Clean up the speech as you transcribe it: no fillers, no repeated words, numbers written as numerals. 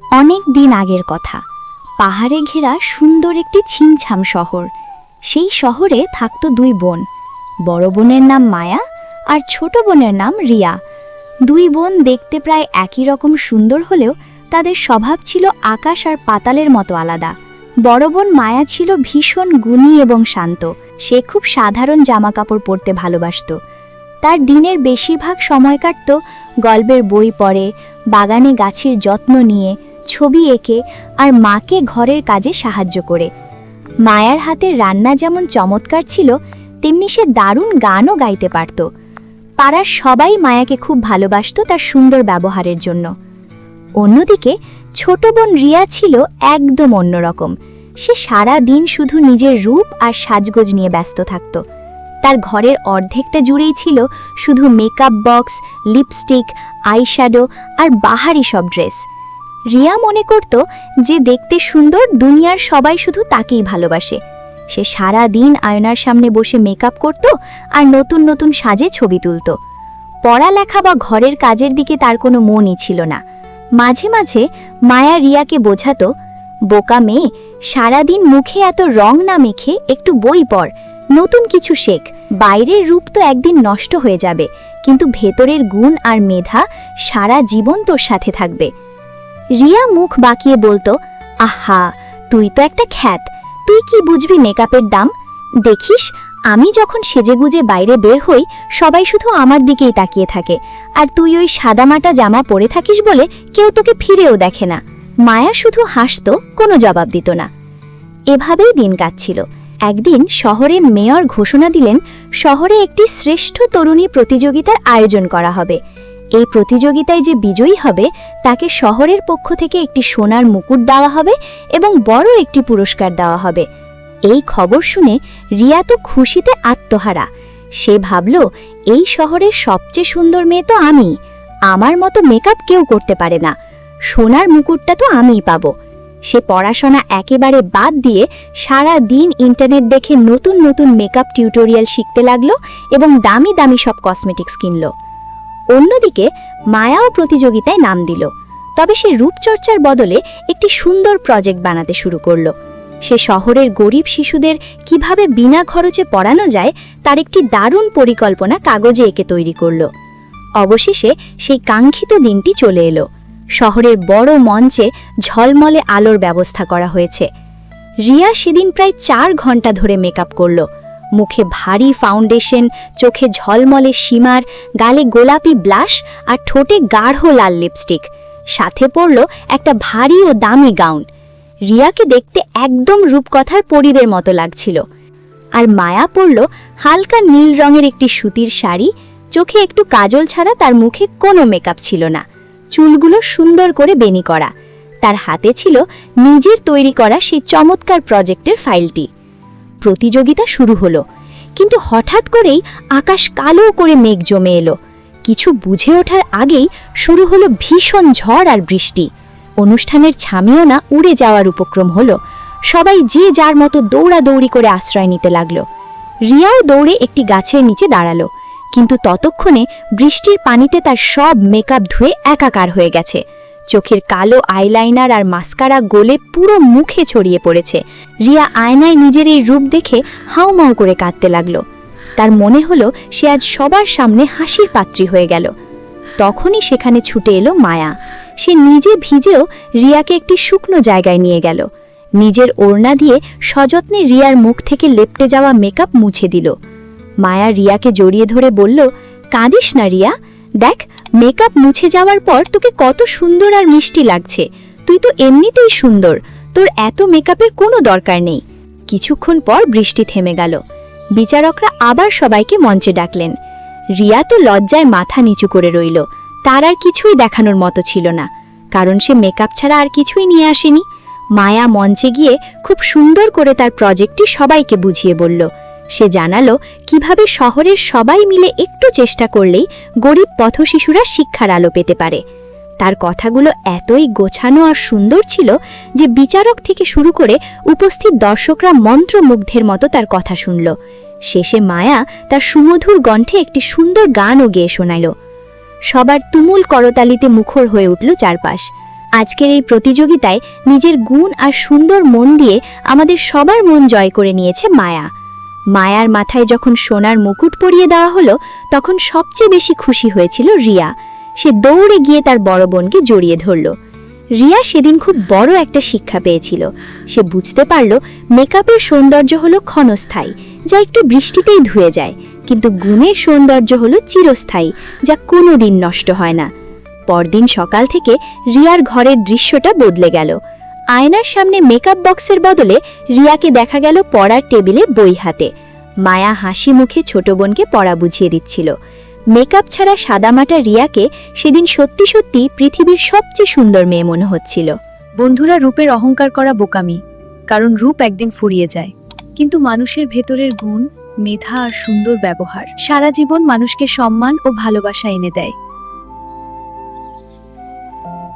অনেক দিন আগের কথা। পাহাড়ে ঘেরা সুন্দর একটি ছিমছাম শহর। সেই শহরে থাকত দুই বোন। বড় বোনের নাম মায়া আর ছোট বোনের নাম রিয়া। দুই বোন দেখতে প্রায় একই রকম সুন্দর হলেও তাদের স্বভাব ছিল আকাশ আর পাতালের মতো আলাদা। বড় বোন মায়া ছিল ভীষণ গুণী এবং শান্ত। সে খুব সাধারণ জামাকাপড় পরতে ভালোবাসত। তার দিনের বেশিরভাগ সময় কাটত গল্পের বই পড়ে, বাগানে গাছের যত্ন নিয়ে, ছবি এঁকে আর মাকে ঘরের কাজে সাহায্য করে। মায়ার হাতের রান্না যেমন চমৎকার ছিল, তেমনি সে দারুণ গানও গাইতে পারত। পাড়ার সবাই মায়াকে খুব ভালোবাসত তার সুন্দর ব্যবহারের জন্য। অন্যদিকে ছোট বোন রিয়া ছিল একদম অন্যরকম। সে সারা দিন শুধু নিজের রূপ আর সাজগোজ নিয়ে ব্যস্ত থাকত। তার ঘরের অর্ধেকটা জুড়েই ছিল শুধু মেকআপ বক্স, লিপস্টিক, আইশ্যাডো আর বাহারি সব ড্রেস। রিয়া মনে করত যে দেখতে সুন্দর দুনিয়ার সবাই শুধু তাকেই ভালোবাসে। সে সারা দিন আয়নার সামনে বসে মেকআপ করত আর নতুন নতুন সাজে ছবি তুলত। পড়ালেখা বা ঘরের কাজের দিকে তার কোনো মনই ছিল না। মাঝে মাঝে মায়া রিয়াকে বোঝাতো, বোকা মেয়ে, সারাদিন মুখে এত রং না মেখে একটু বই পড়, নতুন কিছু শেখ। বাইরের রূপ তো একদিন নষ্ট হয়ে যাবে, কিন্তু ভেতরের গুণ আর মেধা সারা জীবন তোর সাথে থাকবে। রিয়া মুখ বাঁকিয়ে বলতো, আহা, তুই তো একটা খ্যাত, তুই কি বুঝবি মেকআপের দাম? দেখিস, আমি যখন সেজেগুজে বাইরে বের হই সবাই শুধু আমার দিকেই তাকিয়ে থাকে, আর তুই ওই সাদামাটা জামা পরে থাকিস বলে কেউ তোকে ফিরেও দেখে না। মায়া শুধু হাসত, কোনো জবাব দিত না। এভাবেই দিন কাটছিল। একদিন শহরে মেয়র ঘোষণা দিলেন শহরে একটি শ্রেষ্ঠ তরুণী প্রতিযোগিতার আয়োজন করা হবে। এই প্রতিযোগিতায় যে বিজয়ী হবে তাকে শহরের পক্ষ থেকে একটি সোনার মুকুট দেওয়া হবে এবং বড় একটি পুরস্কার দেওয়া হবে। এই খবর শুনে রিয়া তো খুশিতে আত্মহারা। সে ভাবল, এই শহরের সবচেয়ে সুন্দর মেয়ে তো আমি, আমার মতো মেকআপ কেউ করতে পারে না, সোনার মুকুটটা তো আমিই পাবো। সে পড়াশোনা একেবারে বাদ দিয়ে সারা দিন ইন্টারনেট দেখে নতুন নতুন মেকআপ টিউটোরিয়াল শিখতে লাগলো এবং দামি দামি সব কসমেটিক্স কিনল। অন্যদিকে মায়াও প্রতিযোগিতায় নাম দিল, তবে সে রূপচর্চার বদলে একটি সুন্দর প্রজেক্ট বানাতে শুরু করল। সে শহরের গরিব শিশুদের কিভাবে বিনা খরচে পড়ানো যায় তার একটি দারুণ পরিকল্পনা কাগজে এঁকে তৈরি করল। অবশেষে সেই কাঙ্ক্ষিত দিনটি চলে এলো। শহরের বড় মঞ্চে ঝলমলে আলোর ব্যবস্থা করা হয়েছে। রিয়া সেদিন প্রায় 4 ঘন্টা ধরে মেকআপ করল। মুখে ভারী ফাউন্ডেশন, চোখে ঝলমলে শিমার, গালে গোলাপি ব্লাশ আর ঠোঁটে গাঢ় লাল লিপস্টিক। সাথে পরল একটা ভারী ও দামি গাউন। রিয়াকে দেখতে একদম রূপকথার পরীদের মতো লাগছিল। আর মায়া পরল হালকা নীল রঙের একটি সুতির শাড়ি। চোখে একটু কাজল ছাড়া তার মুখে কোনো মেকআপ ছিল না। চুলগুলো সুন্দর করে বেনি করা। তার হাতে ছিল নিজের তৈরি করা সেই চমৎকার প্রজেক্টের ফাইলটি। প্রতিযোগিতা শুরু হলো, কিন্তু হঠাৎ করেই আকাশ কালো করে মেঘ জমে এলো। কিছু বুঝে ওঠার আগেই শুরু হলো ভীষণ ঝড় আর বৃষ্টি। অনুষ্ঠানের ছামিওনা উড়ে যাওয়ার উপক্রম হলো। সবাই যে যার মতো দৌড়াদৌড়ি করে আশ্রয় নিতে লাগলো। রিয়াও দৌড়ে একটি গাছের নিচে দাঁড়ালো, কিন্তু ততক্ষণে বৃষ্টির পানিতে তার সব মেকআপ ধুয়ে একাকার হয়ে গেছে। চোখের কালো আইলাইনার আর মাস্কারা গলে পুরো মুখে ছড়িয়ে পড়েছে। রিয়া আয়নায় নিজের এই রূপ দেখে হাউমাউ করে কাঁদতে লাগলো। তার মনে হলো সে আজ সবার সামনে হাসির পাত্রী হয়ে গেল। তখনই সেখানে ছুটে এলো মায়া। সে নিজে ভিজেও রিয়াকে একটি শুকনো জায়গায় নিয়ে গেল। নিজের ওড়না দিয়ে সযত্নে রিয়ার মুখ থেকে লেপটে যাওয়া মেকআপ মুছে দিল। মায়া রিয়াকে জড়িয়ে ধরে বলল, কাঁদিস না রিয়া, দেখ মেকআপ মুছে যাওয়ার পর তোকে কত সুন্দর আর মিষ্টি লাগছে। তুই তো এমনিতেই সুন্দর, তোর এত মেকআপের কোনো দরকার নেই। কিছুক্ষণ পর বৃষ্টি থেমে গেল। বিচারকরা আবার সবাইকে মঞ্চে ডাকলেন। রিয়া তো লজ্জায় মাথা নিচু করে রইল। তার আর কিছুই দেখানোর মতো ছিল না, কারণ সে মেকআপ ছাড়া আর কিছুই নিয়ে আসেনি। মায়া মঞ্চে গিয়ে খুব সুন্দর করে তার প্রজেক্টটি সবাইকে বুঝিয়ে বলল। সে জানালো কিভাবে শহরের সবাই মিলে একটু চেষ্টা করলেই গরিব পথশিশুরা শিক্ষার আলো পেতে পারে। তার কথাগুলো এতই গোছানো আর সুন্দর ছিল যে বিচারক থেকে শুরু করে উপস্থিত দর্শকরা মন্ত্রমুগ্ধের মতো তার কথা শুনল। শেষে মায়া তার সুমধুর কণ্ঠে একটি সুন্দর গানও গেয়ে শোনাল। সবার তুমুল করতালিতে মুখর হয়ে উঠল চারপাশ। আজকের এই প্রতিযোগিতায় নিজের গুণ আর সুন্দর মন দিয়ে আমাদের সবার মন জয় করে নিয়েছে মায়া। মায়ার মাথায় যখন সোনার মুকুট পরিয়ে দেওয়া হলো, তখন সবচেয়ে বেশি খুশি হয়েছিল রিয়া। সে দৌড়ে গিয়ে তার বড় বোনকে জড়িয়ে ধরল। রিয়া সেদিন খুব বড় একটা শিক্ষা পেয়েছিল। সে বুঝতে পারল মেকআপের সৌন্দর্য হলো ক্ষণস্থায়ী, যা একটু বৃষ্টিতেই ধুয়ে যায়, কিন্তু গুণের সৌন্দর্য হলো চিরস্থায়ী, যা কোনোদিন নষ্ট হয় না। পরদিন সকাল থেকে রিয়ার ঘরের দৃশ্যটা বদলে গেল। আয়নার সামনে মেকআপ বক্সের বদলে রিয়াকে দেখা গেল পড়ার টেবিলে বই হাতে। মায়া হাসি মুখে ছোট বোনকে পড়া বুঝিয়ে দিচ্ছিল। মেকআপ ছাড়া সাদামাটা রিয়াকে সেদিন সত্যি সত্যি পৃথিবীর সবচেয়ে সুন্দর মেয়ে মনে হচ্ছিল। বন্ধুরা, রূপের অহংকার করা বোকামি, কারণ রূপ একদিন ফুরিয়ে যায়, কিন্তু মানুষের ভেতরের গুণ, মেধা আর সুন্দর ব্যবহার সারা জীবন মানুষকে সম্মান ও ভালোবাসা এনে দেয়।